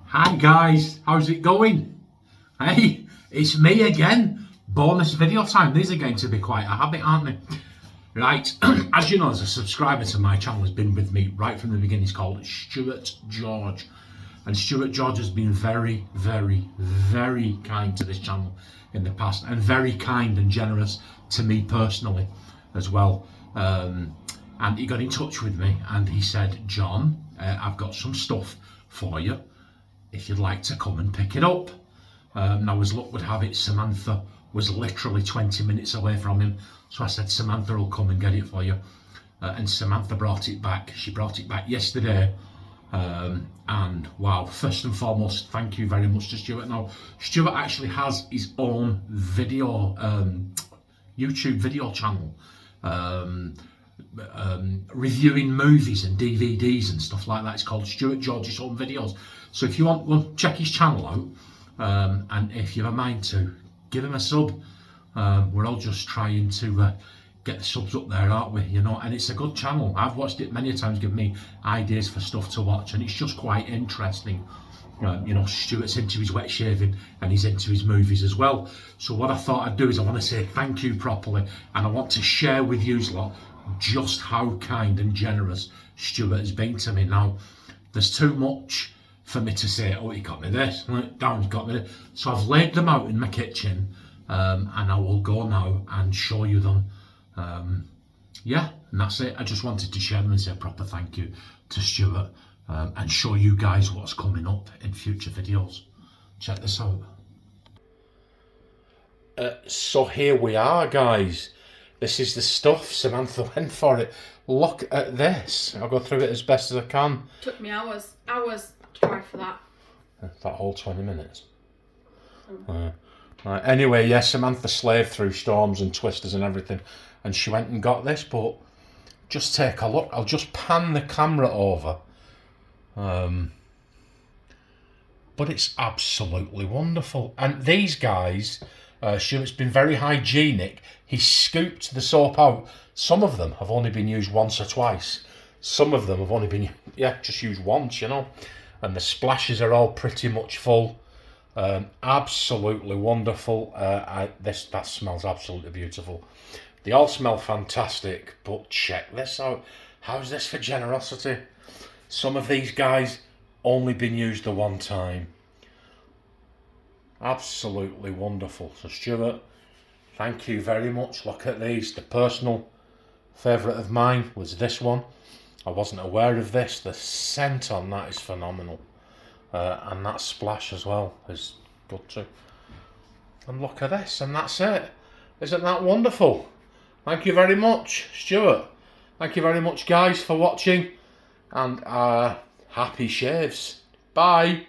Hi guys, how's it going? Hey, it's me again. Bonus video time. These are going to be quite a habit, aren't they? Right, as you know, as a subscriber to my channel has been with me right from the beginning. He's called Stuart George. And Stuart George has been very, very, very kind to this channel in the past, and very kind and generous to me personally as well. And he got in touch with me and he said, John, I've got some stuff for you if you'd like to come and pick it up. Now, as luck would have it, Samantha was literally 20 minutes away from him, so I said, Samantha will come and get it for you. And Samantha brought it back. She brought it back yesterday. And wow, first and foremost, thank you very much to Stuart. Now, Stuart actually has his own video, YouTube video channel, reviewing movies and DVDs and stuff like that. It's called Stuart George's Home Videos. So if you want one, check his channel out, and if you have a mind to, give him a sub. We're all just trying to get the subs up there, aren't we? You know, and it's a good channel. I've watched it many times, give me ideas for stuff to watch, and it's just quite interesting. You know, Stuart's into his wet shaving and he's into his movies as well. So what I thought I'd do is I want to say thank you properly, and I want to share with you lot just how kind and generous Stuart has been to me. Now, there's too much for me to say, oh, he got me this, Darren's got me this. So I've laid them out in my kitchen, and I will go now and show you them. Yeah, and that's it. I just wanted to share them and say a proper thank you to Stuart, and show you guys what's coming up in future videos. Check this out. So here we are, guys. This is the stuff. Samantha went for it. Look at this. I'll go through it as best as I can. Took me hours to try for that. That whole 20 minutes. Right. Anyway, yes, Samantha slaved through storms and twisters and everything, and she went and got this, but just take a look. I'll just pan the camera over. But it's absolutely wonderful. And these guys, Stuart's been very hygienic. He scooped the soap out. Some of them have only been used once or twice. Some of them have only been, just used once, you know. And the splashes are all pretty much full. Absolutely wonderful. That smells absolutely beautiful. They all smell fantastic, but check this out. How's this for generosity? Some of these guys only been used the one time. Absolutely wonderful. So Stuart, thank you very much. Look at these. The personal favourite of mine was this one. I wasn't aware of this. The scent on that is phenomenal. And that splash as well is good too. And look at this, and that's it. Isn't that wonderful? Thank you very much, Stuart. Thank you very much, guys, for watching. And happy shaves. Bye.